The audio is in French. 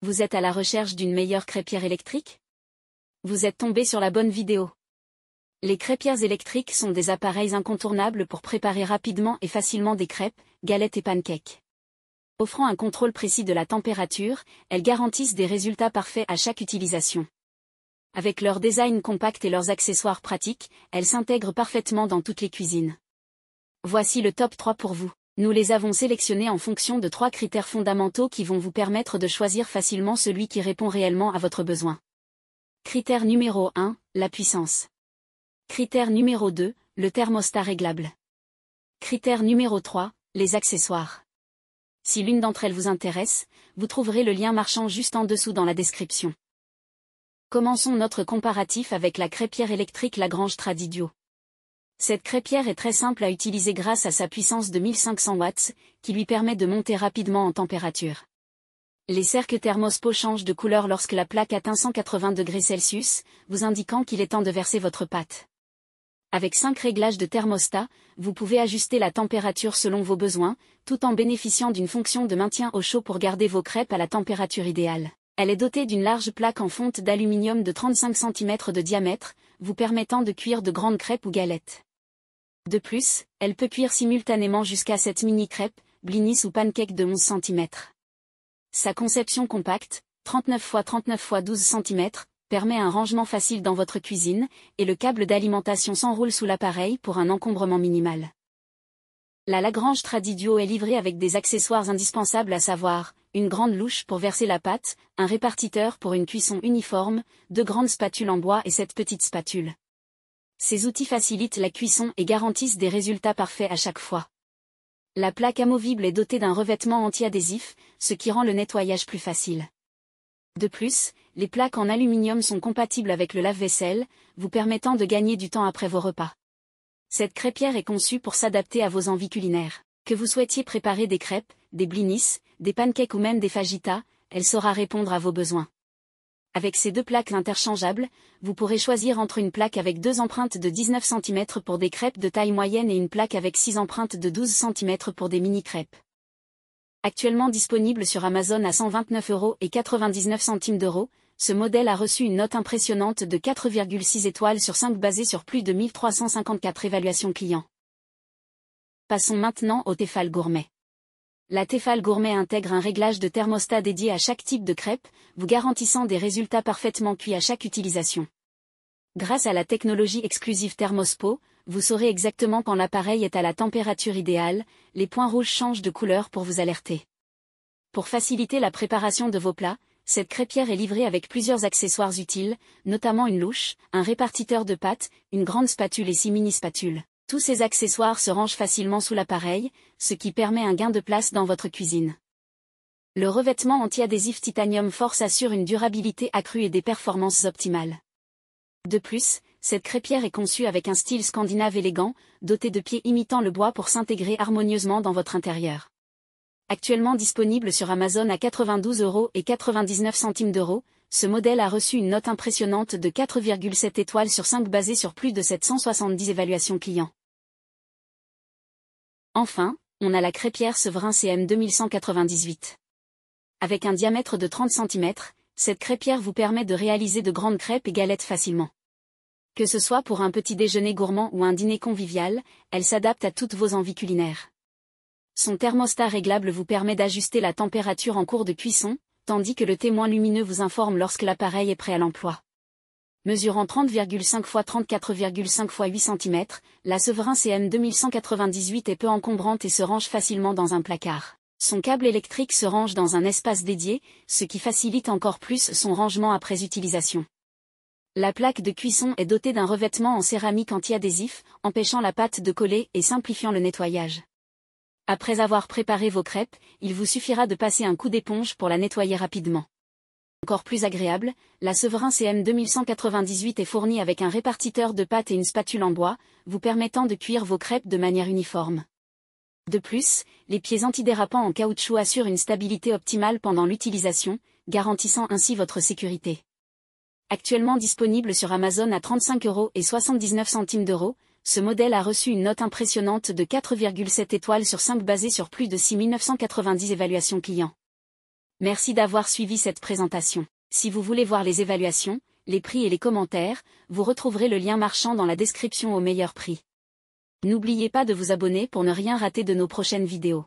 Vous êtes à la recherche d'une meilleure crêpière électrique? Vous êtes tombé sur la bonne vidéo. Les crêpières électriques sont des appareils incontournables pour préparer rapidement et facilement des crêpes, galettes et pancakes. Offrant un contrôle précis de la température, elles garantissent des résultats parfaits à chaque utilisation. Avec leur design compact et leurs accessoires pratiques, elles s'intègrent parfaitement dans toutes les cuisines. Voici le top 3 pour vous. Nous les avons sélectionnés en fonction de 3 critères fondamentaux qui vont vous permettre de choisir facilement celui qui répond réellement à votre besoin. Critère numéro 1, la puissance. Critère numéro 2, le thermostat réglable. Critère numéro 3, les accessoires. Si l'une d'entre elles vous intéresse, vous trouverez le lien marchand juste en dessous dans la description. Commençons notre comparatif avec la crêpière électrique Lagrange Tradidio. Cette crêpière est très simple à utiliser grâce à sa puissance de 1500 watts, qui lui permet de monter rapidement en température. Les cercles thermospo changent de couleur lorsque la plaque atteint 180 degrés Celsius, vous indiquant qu'il est temps de verser votre pâte. Avec 5 réglages de thermostat, vous pouvez ajuster la température selon vos besoins, tout en bénéficiant d'une fonction de maintien au chaud pour garder vos crêpes à la température idéale. Elle est dotée d'une large plaque en fonte d'aluminium de 35 cm de diamètre, vous permettant de cuire de grandes crêpes ou galettes. De plus, elle peut cuire simultanément jusqu'à 7 mini-crêpes, blinis ou pancakes de 11 cm. Sa conception compacte, 39 x 39 x 12 cm, permet un rangement facile dans votre cuisine, et le câble d'alimentation s'enroule sous l'appareil pour un encombrement minimal. La Lagrange Tradidio est livrée avec des accessoires indispensables à savoir, une grande louche pour verser la pâte, un répartiteur pour une cuisson uniforme, 2 grandes spatules en bois et 7 petites spatules. Ces outils facilitent la cuisson et garantissent des résultats parfaits à chaque fois. La plaque amovible est dotée d'un revêtement anti-adhésif, ce qui rend le nettoyage plus facile. De plus, les plaques en aluminium sont compatibles avec le lave-vaisselle, vous permettant de gagner du temps après vos repas. Cette crêpière est conçue pour s'adapter à vos envies culinaires. Que vous souhaitiez préparer des crêpes, des blinis, des pancakes ou même des fajitas, elle saura répondre à vos besoins. Avec ces 2 plaques interchangeables, vous pourrez choisir entre une plaque avec 2 empreintes de 19 cm pour des crêpes de taille moyenne et une plaque avec 6 empreintes de 12 cm pour des mini-crêpes. Actuellement disponible sur Amazon à 129,99 €, ce modèle a reçu une note impressionnante de 4,6 étoiles sur 5 basée sur plus de 1354 évaluations clients. Passons maintenant au Tefal Gourmet. La Tefal Gourmet intègre un réglage de thermostat dédié à chaque type de crêpe, vous garantissant des résultats parfaitement cuits à chaque utilisation. Grâce à la technologie exclusive Thermospo, vous saurez exactement quand l'appareil est à la température idéale, les points rouges changent de couleur pour vous alerter. Pour faciliter la préparation de vos plats, cette crêpière est livrée avec plusieurs accessoires utiles, notamment une louche, un répartiteur de pâte, une grande spatule et 6 mini-spatules. Tous ces accessoires se rangent facilement sous l'appareil, ce qui permet un gain de place dans votre cuisine. Le revêtement anti-adhésif Titanium Force assure une durabilité accrue et des performances optimales. De plus, cette crêpière est conçue avec un style scandinave élégant, doté de pieds imitant le bois pour s'intégrer harmonieusement dans votre intérieur. Actuellement disponible sur Amazon à 92,99 €, ce modèle a reçu une note impressionnante de 4,7 étoiles sur 5 basée sur plus de 770 évaluations clients. Enfin, on a la crêpière Severin CM 2198. Avec un diamètre de 30 cm, cette crêpière vous permet de réaliser de grandes crêpes et galettes facilement. Que ce soit pour un petit déjeuner gourmand ou un dîner convivial, elle s'adapte à toutes vos envies culinaires. Son thermostat réglable vous permet d'ajuster la température en cours de cuisson, tandis que le témoin lumineux vous informe lorsque l'appareil est prêt à l'emploi. Mesurant 30,5 x 34,5 x 8 cm, la Severin CM 2198 est peu encombrante et se range facilement dans un placard. Son câble électrique se range dans un espace dédié, ce qui facilite encore plus son rangement après utilisation. La plaque de cuisson est dotée d'un revêtement en céramique anti-adhésif, empêchant la pâte de coller et simplifiant le nettoyage. Après avoir préparé vos crêpes, il vous suffira de passer un coup d'éponge pour la nettoyer rapidement. Encore plus agréable, la Severin CM 2198 est fournie avec un répartiteur de pâte et une spatule en bois, vous permettant de cuire vos crêpes de manière uniforme. De plus, les pieds antidérapants en caoutchouc assurent une stabilité optimale pendant l'utilisation, garantissant ainsi votre sécurité. Actuellement disponible sur Amazon à 35,79 €, ce modèle a reçu une note impressionnante de 4,7 étoiles sur 5 basée sur plus de 6990 évaluations clients. Merci d'avoir suivi cette présentation. Si vous voulez voir les évaluations, les prix et les commentaires, vous retrouverez le lien marchand dans la description au meilleur prix. N'oubliez pas de vous abonner pour ne rien rater de nos prochaines vidéos.